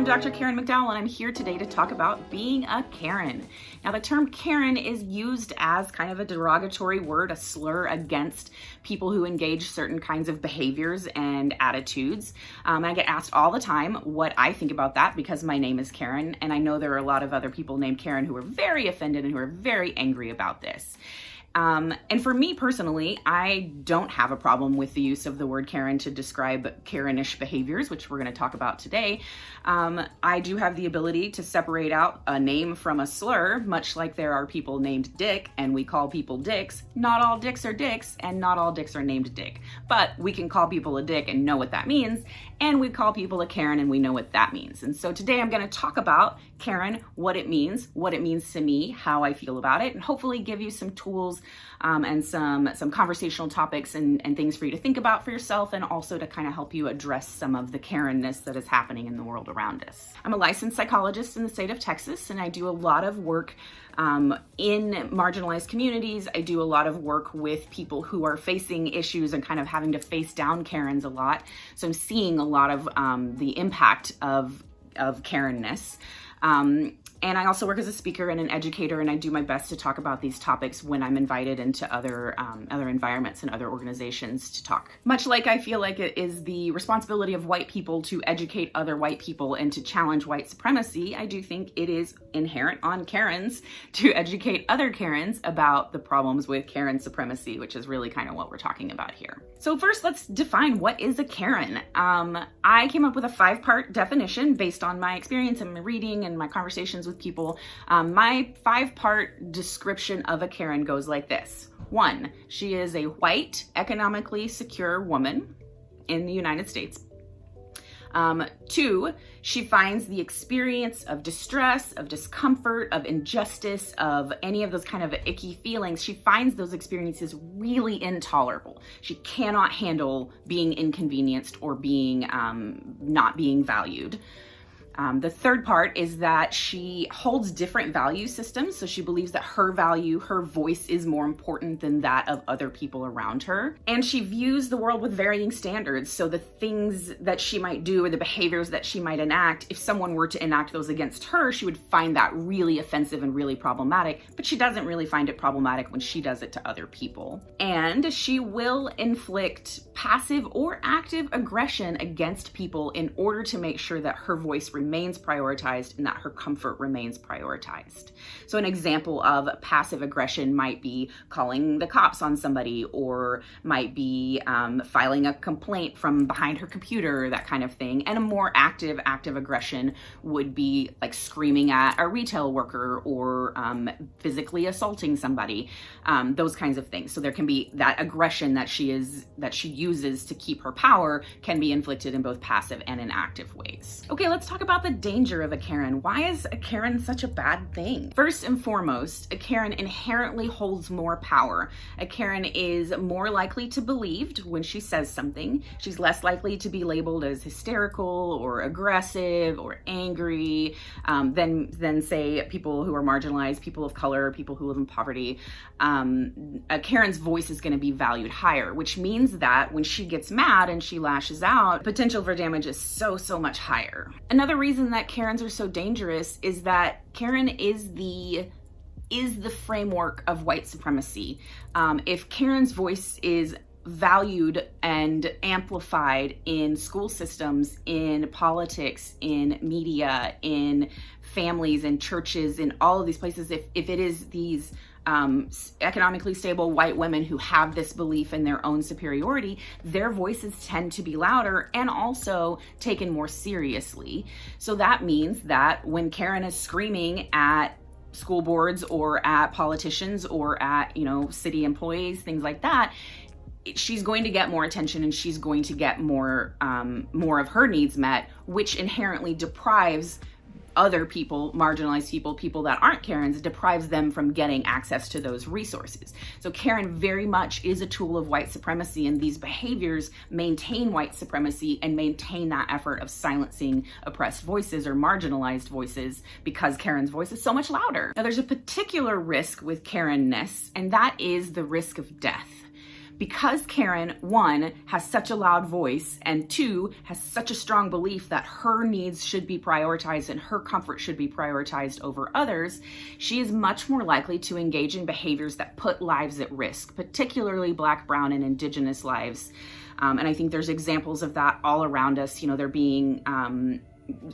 I'm Dr. Karen McDowell, and I'm here today to talk about being a Karen. Now, the term Karen is used as kind of a derogatory word, a slur against people who engage certain kinds of behaviors and attitudes. I get asked all the time what I think about that because my name is Karen, and I know there are a lot of other people named Karen who are very offended and who are very angry about this. And for me personally, I don't have a problem with the use of the word Karen to describe Karenish behaviors, which we're going to talk about today. I do have the ability to separate out a name from a slur, much like there are people named Dick and we call people dicks. Not all dicks are dicks and not all dicks are named Dick, but we can call people a dick and know what that means. And we call people a Karen and we know what that means. And so today I'm going to talk about Karen, what it means to me, how I feel about it, and hopefully give you some tools and some conversational topics and things for you to think about for yourself, and also to kind of help you address some of the Karenness that is happening in the world around us. I'm a licensed psychologist in the state of Texas, and I do a lot of work in marginalized communities. I do a lot of work with people who are facing issues and kind of having to face down Karens a lot. So I'm seeing a lot of the impact of Karenness. And I also work as a speaker and an educator, and I do my best to talk about these topics when I'm invited into other environments and other organizations to talk. Much like I feel like it is the responsibility of white people to educate other white people and to challenge white supremacy, I do think it is inherent on Karens to educate other Karens about the problems with Karen supremacy, which is really kind of what we're talking about here. So first, let's define what is a Karen. I came up with a 5-part definition based on my experience and my reading and my conversations with people. My 5-part description of a Karen goes like this. 1, she is a white, economically secure woman in the United States. 2, she finds the experience of distress, of discomfort, of injustice, of any of those kind of icky feelings. She finds those experiences really intolerable. She cannot handle being inconvenienced or being not being valued. The 3rd part is that she holds different value systems. So she believes that her value, her voice is more important than that of other people around her. And she views the world with varying standards. So the things that she might do or the behaviors that she might enact, if someone were to enact those against her, she would find that really offensive and really problematic. But she doesn't really find it problematic when she does it to other people. And she will inflict passive or active aggression against people in order to make sure that her voice remains prioritized and that her comfort remains prioritized. So an example of passive aggression might be calling the cops on somebody, or might be filing a complaint from behind her computer, that kind of thing. And a more active aggression would be like screaming at a retail worker or physically assaulting somebody, those kinds of things. So there can be that aggression that she uses to keep her power can be inflicted in both passive and in active ways. Okay, let's talk about the danger of a Karen. Why is a Karen such a bad thing? First and foremost, a Karen inherently holds more power. A Karen is more likely to be believed when she says something. She's less likely to be labeled as hysterical or aggressive or angry than say people who are marginalized, people of color, people who live in poverty. A Karen's voice is going to be valued higher, which means that when she gets mad and she lashes out, potential for damage is so much higher. Another reason that Karens are so dangerous is that Karen is the framework of white supremacy. If Karen's voice is valued and amplified in school systems, in politics, in media, in families, in churches, in all of these places, if it is these economically stable white women who have this belief in their own superiority, their voices tend to be louder and also taken more seriously. So that means that when Karen is screaming at school boards or at politicians or at, city employees, things like that, she's going to get more attention and she's going to get more of her needs met, which inherently deprives other people, marginalized people that aren't Karens, deprives them from getting access to those resources. So Karen very much is a tool of white supremacy, and these behaviors maintain white supremacy and maintain that effort of silencing oppressed voices or marginalized voices because Karen's voice is so much louder. Now there's a particular risk with Karenness, and that is the risk of death. Because Karen, one, has such a loud voice, and two, has such a strong belief that her needs should be prioritized and her comfort should be prioritized over others, she is much more likely to engage in behaviors that put lives at risk, particularly Black, Brown, and Indigenous lives. And I think there's examples of that all around us. You know, there being,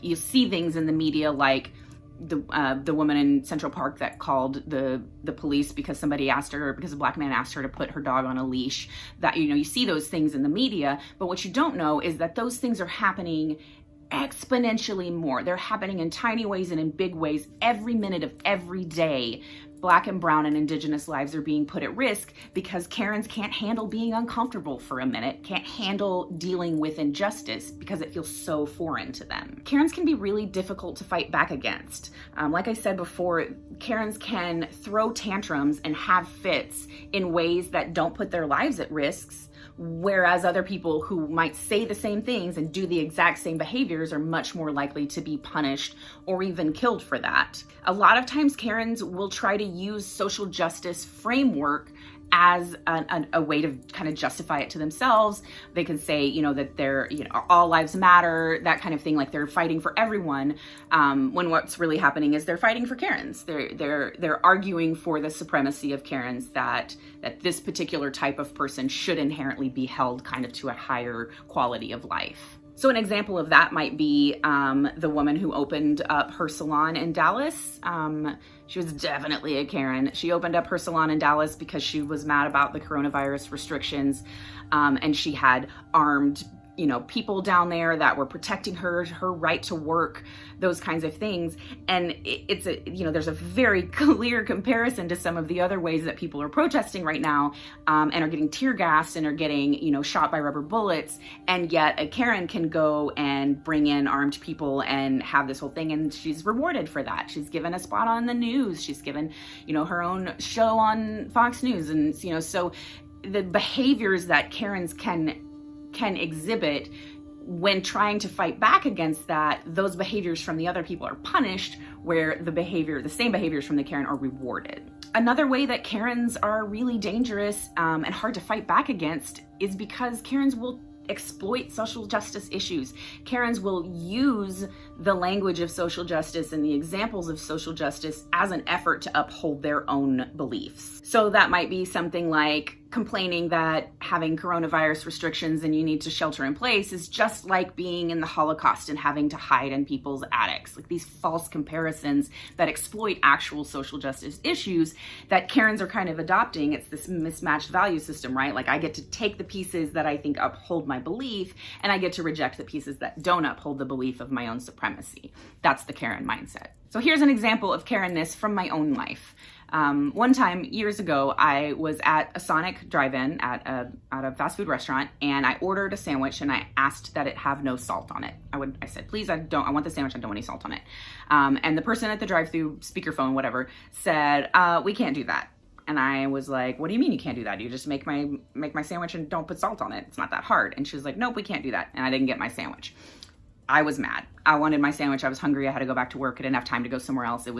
you see things in the media like the woman in Central Park that called the police because somebody asked her, because a Black man asked her to put her dog on a leash. That, you know, you see those things in the media, but what you don't know is that those things are happening exponentially more. They're happening in tiny ways and in big ways every minute of every day. Black and Brown and Indigenous lives are being put at risk because Karens can't handle being uncomfortable for a minute, can't handle dealing with injustice because it feels so foreign to them. Karens can be really difficult to fight back against. Like I said before, Karens can throw tantrums and have fits in ways that don't put their lives at risk, whereas other people who might say the same things and do the exact same behaviors are much more likely to be punished or even killed for that. A lot of times Karens will try to use social justice framework as a way to kind of justify it to themselves. They can say, you know, that they're, you know, all lives matter, that kind of thing, like they're fighting for everyone, when what's really happening is they're fighting for Karens. They're arguing for the supremacy of Karens, that this particular type of person should inherently be held kind of to a higher quality of life. So an example of that might be the woman who opened up her salon in Dallas. She was definitely a Karen. She opened up her salon in Dallas because she was mad about the coronavirus restrictions, and she had armed, you know, people down there that were protecting her right to work, those kinds of things. And it's a, you know, there's a very clear comparison to some of the other ways that people are protesting right now, and are getting tear gassed and are getting, you know, shot by rubber bullets. And yet a Karen can go and bring in armed people and have this whole thing, and she's rewarded for that. She's given a spot on the news. She's given, you know, her own show on Fox News. And, you know, so the behaviors that Karens can exhibit when trying to fight back against that, those behaviors from the other people are punished, where the same behaviors from the Karen are rewarded. Another way that Karens are really dangerous and hard to fight back against is because Karens will exploit social justice issues. Karens will use the language of social justice and the examples of social justice as an effort to uphold their own beliefs. So that might be something like complaining that having coronavirus restrictions and you need to shelter in place is just like being in the Holocaust and having to hide in people's attics. Like these false comparisons that exploit actual social justice issues that Karens are kind of adopting. It's this mismatched value system, right? Like I get to take the pieces that I think uphold my belief, and I get to reject the pieces that don't uphold the belief of my own supremacy. That's the Karen mindset. So here's an example of Karen-ness from my own life. One time years ago, I was at a Sonic drive-in at a fast food restaurant, and I ordered a sandwich and I asked that it have no salt on it. I said, please, I want the sandwich, I don't want any salt on it. And the person at the drive-thru, speakerphone, whatever, said, we can't do that. And I was like, what do you mean you can't do that? You just make my sandwich and don't put salt on it. It's not that hard. And she was like, nope, we can't do that. And I didn't get my sandwich. I was mad. I wanted my sandwich. I was hungry. I had to go back to work. I didn't have time to go somewhere else. It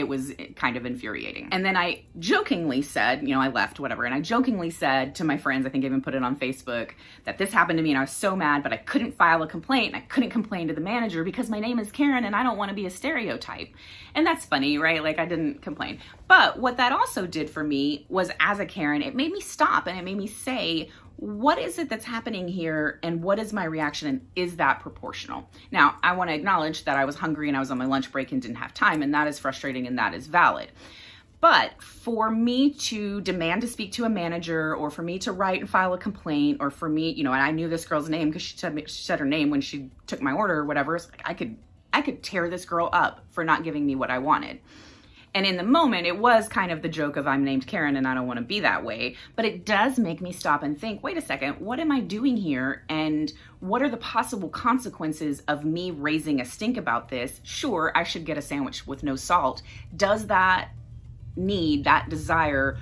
was kind of infuriating. And then I jokingly said, you know, I left, whatever. And I jokingly said to my friends, I think I even put it on Facebook, that this happened to me and I was so mad, but I couldn't file a complaint. I couldn't complain to the manager because my name is Karen and I don't want to be a stereotype. And that's funny, right? Like I didn't complain. But what that also did for me was, as a Karen, it made me stop and it made me say, what is it that's happening here and what is my reaction, and is that proportional? Now, I want to acknowledge that I was hungry and I was on my lunch break and didn't have time, and that is frustrating and that is valid. But for me to demand to speak to a manager, or for me to write and file a complaint, or for me, you know, and I knew this girl's name because she said her name when she took my order or whatever, so like I could tear this girl up for not giving me what I wanted. And in the moment, it was kind of the joke of I'm named Karen and I don't want to be that way. But it does make me stop and think, wait a second, what am I doing here? And what are the possible consequences of me raising a stink about this? Sure, I should get a sandwich with no salt. Does that need, that desire,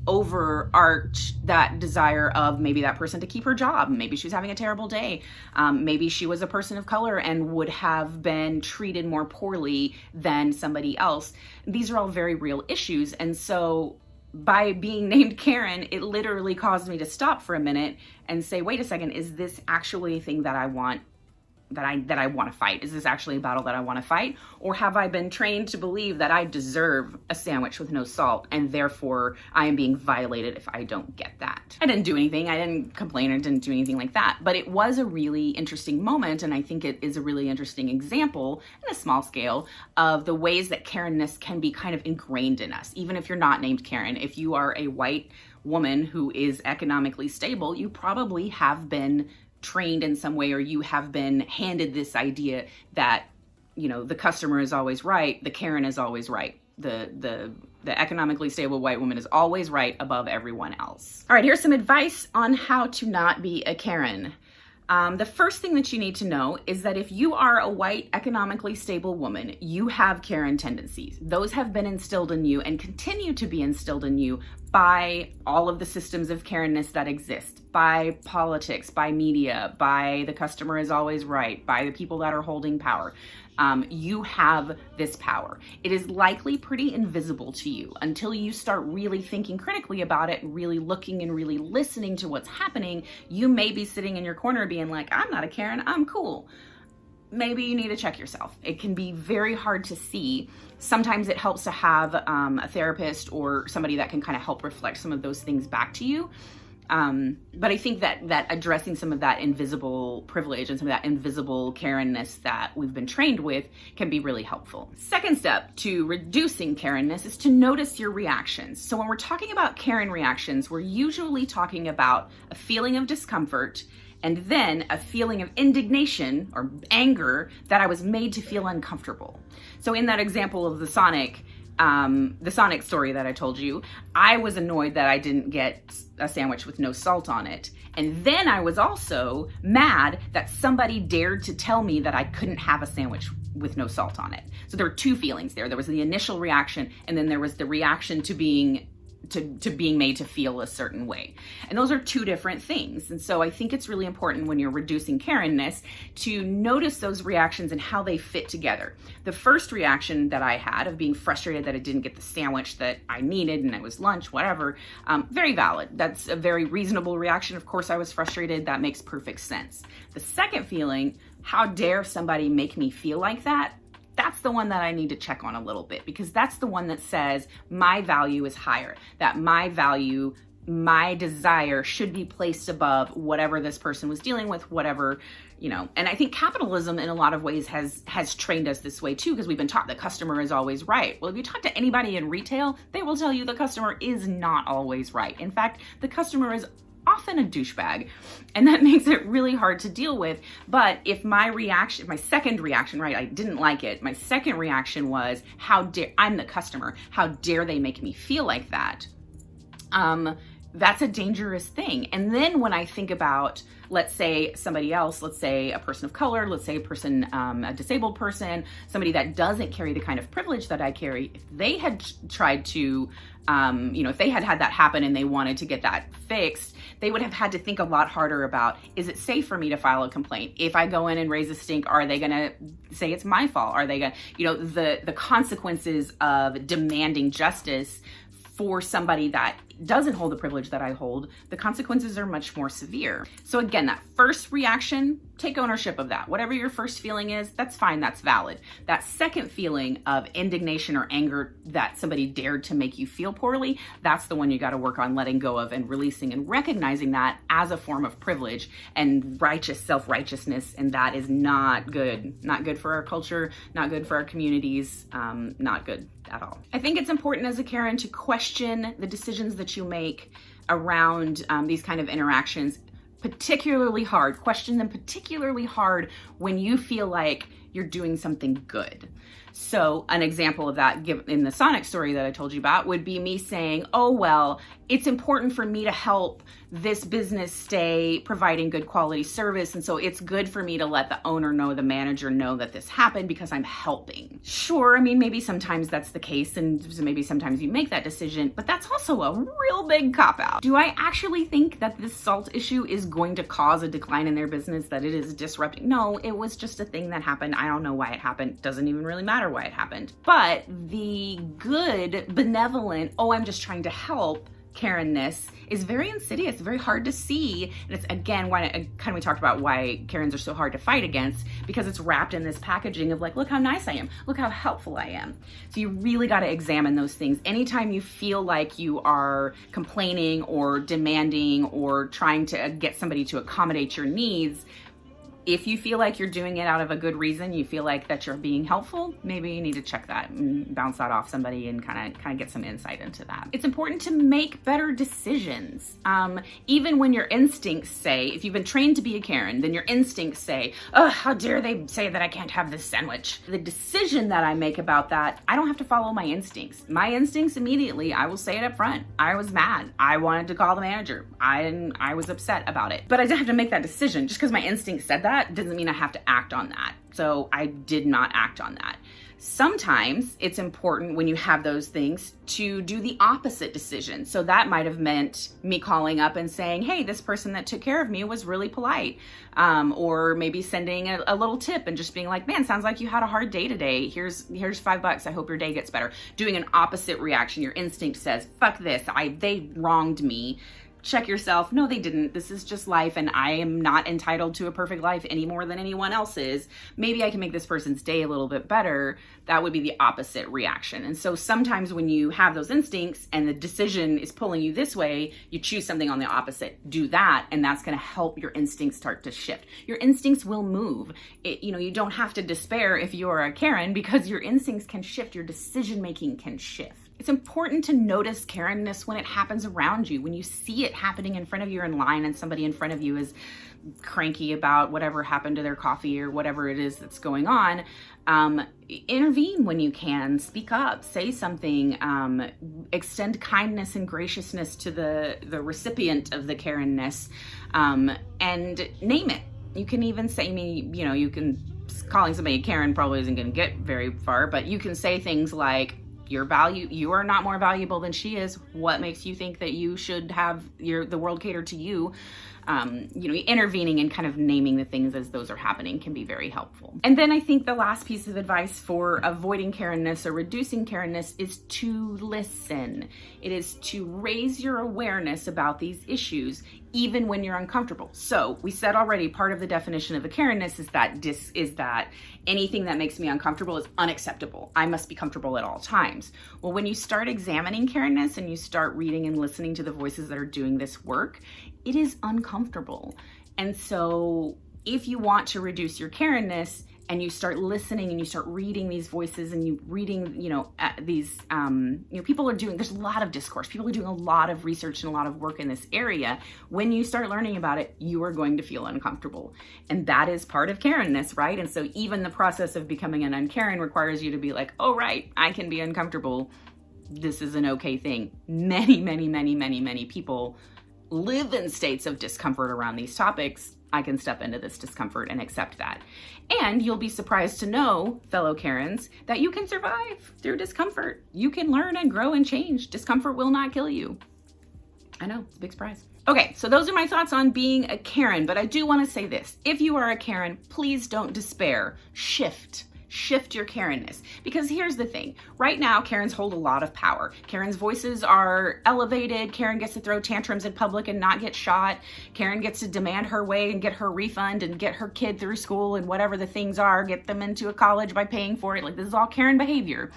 overarch that desire of maybe that person to keep her job? Maybe she was having a terrible day. Maybe she was a person of color and would have been treated more poorly than somebody else. These are all very real issues. And so by being named Karen, it literally caused me to stop for a minute and say, wait a second, is this actually a thing that I want, that I want to fight? Is this actually a battle that I want to fight? Or have I been trained to believe that I deserve a sandwich with no salt, and therefore I am being violated if I don't get that? I didn't do anything. I didn't complain. I didn't do anything like that. But it was a really interesting moment, and I think it is a really interesting example in a small scale of the ways that Karenness can be kind of ingrained in us. Even if you're not named Karen, if you are a white woman who is economically stable, you probably have been trained in some way, or you have been handed this idea that, you know, the customer is always right, the Karen is always right. The economically stable white woman is always right above everyone else. All right, here's some advice on how to not be a Karen. The first thing that you need to know is that if you are a white, economically stable woman, you have Karen tendencies. Those have been instilled in you and continue to be instilled in you by all of the systems of Karenness that exist, by politics, by media, by the customer is always right, by the people that are holding power. You have this power. It is likely pretty invisible to you until you start really thinking critically about it, really looking and really listening to what's happening. You may be sitting in your corner being like, I'm not a Karen, I'm cool. Maybe you need to check yourself. It can be very hard to see. Sometimes it helps to have a therapist or somebody that can kind of help reflect some of those things back to you. But I think that addressing some of that invisible privilege and some of that invisible Karenness that we've been trained with can be really helpful. Second step to reducing Karenness is to notice your reactions. So when we're talking about Karen reactions, we're usually talking about a feeling of discomfort and then a feeling of indignation or anger that I was made to feel uncomfortable. So in that example of the Sonic story that I told you, I was annoyed that I didn't get a sandwich with no salt on it. And then I was also mad that somebody dared to tell me that I couldn't have a sandwich with no salt on it. So there were two feelings there. There was the initial reaction, and then there was the reaction to being made to feel a certain way. And those are two different things. And so I think it's really important when you're reducing Karenness to notice those reactions and how they fit together. The first reaction that I had of being frustrated that I didn't get the sandwich that I needed and it was lunch, whatever, very valid. That's a very reasonable reaction. Of course I was frustrated. That makes perfect sense. The second feeling, how dare somebody make me feel like that? That's the one that I need to check on a little bit, because that's the one that says my value is higher, that my value, my desire should be placed above whatever this person was dealing with, whatever, you know. And I think capitalism in a lot of ways has trained us this way too, because we've been taught the customer is always right. Well, if you talk to anybody in retail, they will tell you the customer is not always right. In fact, the customer is often a douchebag, and that makes it really hard to deal with. But if my second reaction, right, I didn't like it. My second reaction was, how dare, I'm the customer, how dare they make me feel like that? That's a dangerous thing. And then when I think about, let's say somebody else, let's say a person of color, let's say a person, a disabled person, somebody that doesn't carry the kind of privilege that I carry, if they had tried to, if they had had that happen and they wanted to get that fixed, they would have had to think a lot harder about, is it safe for me to file a complaint? If I go in and raise a stink, are they gonna say it's my fault? Are they gonna, the consequences of demanding justice for somebody that doesn't hold the privilege that I hold, the consequences are much more severe. So again, that first reaction, take ownership of that. Whatever your first feeling is, that's fine, that's valid. That second feeling of indignation or anger that somebody dared to make you feel poorly, that's the one you gotta work on letting go of and releasing and recognizing that as a form of privilege and self-righteousness, and that is not good. Not good for our culture, not good for our communities, not good at all. I think it's important as a Karen to question the decisions that you make around these kind of interactions, particularly hard. Question them particularly hard when you feel like you're doing something good. So an example of that in the Sonic story that I told you about would be me saying, oh, well, it's important for me to help this business stay providing good quality service. And so it's good for me to let the owner know, the manager know that this happened because I'm helping. Sure, I mean, maybe sometimes that's the case and maybe sometimes you make that decision, but that's also a real big cop-out. Do I actually think that this salt issue is going to cause a decline in their business, that it is disrupting? No, it was just a thing that happened. I don't know why it happened. Doesn't even really matter matter why it happened. But the good, benevolent, oh, I'm just trying to help Karen-ness is very insidious, very hard to see. And it's, again, why we talked about why Karens are so hard to fight against, because it's wrapped in this packaging of like, look how nice I am, look how helpful I am. So you really got to examine those things. Anytime you feel like you are complaining or demanding or trying to get somebody to accommodate your needs, if you feel like you're doing it out of a good reason, you feel like that you're being helpful, maybe you need to check that and bounce that off somebody and kind of get some insight into that. It's important to make better decisions. Even when your instincts say, if you've been trained to be a Karen, then your instincts say, oh, how dare they say that I can't have this sandwich. The decision that I make about that, I don't have to follow my instincts. My instincts immediately, I will say it up front. I was mad. I wanted to call the manager. I was upset about it. But I didn't have to make that decision. Just because my instinct said that doesn't mean I have to act on that. So I did not act on that. Sometimes it's important when you have those things to do the opposite decision. So that might have meant me calling up and saying, hey, this person that took care of me was really polite. Or maybe sending a little tip and just being like, man, sounds like you had a hard day today. Here's $5. I hope your day gets better. Doing an opposite reaction. Your instinct says, fuck this. They wronged me. Check yourself. No, they didn't. This is just life, and I am not entitled to a perfect life any more than anyone else is. Maybe I can make this person's day a little bit better. That would be the opposite reaction. And so sometimes when you have those instincts and the decision is pulling you this way, you choose something on the opposite. Do that, and that's going to help your instincts start to shift. Your instincts will move. You don't have to despair if you're a Karen, because your instincts can shift. Your decision making can shift. It's important to notice Karen-ness when it happens around you. When you see it happening in front of you in line and somebody in front of you is cranky about whatever happened to their coffee or whatever it is that's going on, intervene when you can, speak up, say something, extend kindness and graciousness to the recipient of the Karen-ness, and name it. You can even say, calling somebody a Karen probably isn't going to get very far, but you can say things like, you are not more valuable than she is. What makes you think that you should have the world cater to you? Intervening and kind of naming the things as those are happening can be very helpful. And then I think the last piece of advice for avoiding Karen-ness or reducing Karen-ness is to listen. It is to raise your awareness about these issues, even when you're uncomfortable. So we said already, part of the definition of a Karen-ness is that anything that makes me uncomfortable is unacceptable. I must be comfortable at all times. Well, when you start examining Karen-ness and you start reading and listening to the voices that are doing this work, it is uncomfortable. And so if you want to reduce your Karen-ness and you start listening and you start reading these voices and you reading, people are doing, there's a lot of discourse. People are doing a lot of research and a lot of work in this area. When you start learning about it, you are going to feel uncomfortable. And that is part of Karen-ness, right? And so even the process of becoming an unkaren requires you to be like, oh, right, I can be uncomfortable. This is an okay thing. Many people live in states of discomfort around these topics. I can step into this discomfort and accept that. And you'll be surprised to know, fellow Karens, that you can survive through discomfort. You can learn and grow and change. Discomfort will not kill you. I know, it's a big surprise. Okay, so those are my thoughts on being a Karen, but I do want to say this. If you are a Karen, please don't despair. Shift your Karen-ness. Because here's the thing. Right now, Karens hold a lot of power. Karen's voices are elevated. Karen gets to throw tantrums in public and not get shot. Karen gets to demand her way and get her refund and get her kid through school and whatever the things are, get them into a college by paying for it. Like, this is all Karen behavior.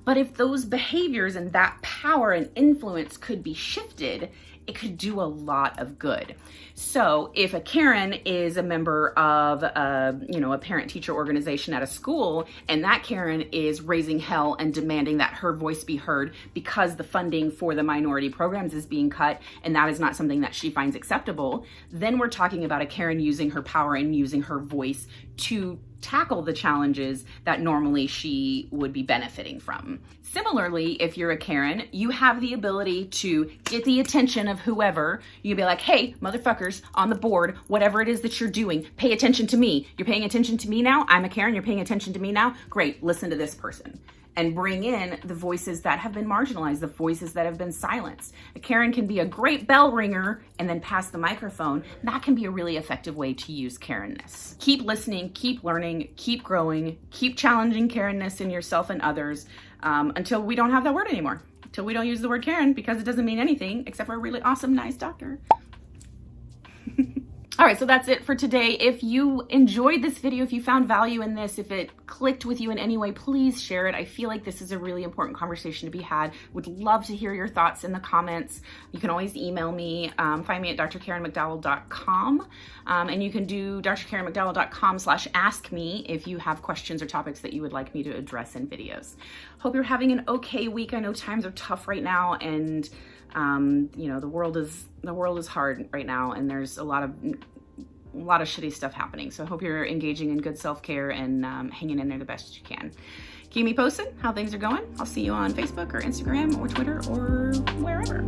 But if those behaviors and that power and influence could be shifted, it could do a lot of good. So if a Karen is a member of a parent-teacher organization at a school, and that Karen is raising hell and demanding that her voice be heard because the funding for the minority programs is being cut, and that is not something that she finds acceptable, then we're talking about a Karen using her power and using her voice to tackle the challenges that normally she would be benefiting from. Similarly, if you're a Karen, you have the ability to get the attention of whoever. You be like, hey, motherfuckers on the board, whatever it is that you're doing, pay attention to me. You're paying attention to me now? I'm a Karen, you're paying attention to me now? Great, listen to this person. and bring in the voices that have been marginalized, the voices that have been silenced. A Karen can be a great bell ringer and then pass the microphone. That can be a really effective way to use Karenness. Keep listening, keep learning, keep growing, keep challenging Karenness in yourself and others until we don't have that word anymore. Until we don't use the word Karen, because it doesn't mean anything except for a really awesome, nice doctor. All right, so that's it for today. If you enjoyed this video, if you found value in this, if it clicked with you in any way, please share it. I feel like this is a really important conversation to be had. Would love to hear your thoughts in the comments. You can always email me, find me at drkarenmcdowell.com. And you can do drkarenmcdowell.com/askme if you have questions or topics that you would like me to address in videos. Hope you're having an okay week. I know times are tough right now, and you know, the world is hard right now, and there's a lot of shitty stuff happening. So I hope you're engaging in good self-care and hanging in there the best you can. Keep me posted how things are going. I'll see you on Facebook or Instagram or Twitter or wherever.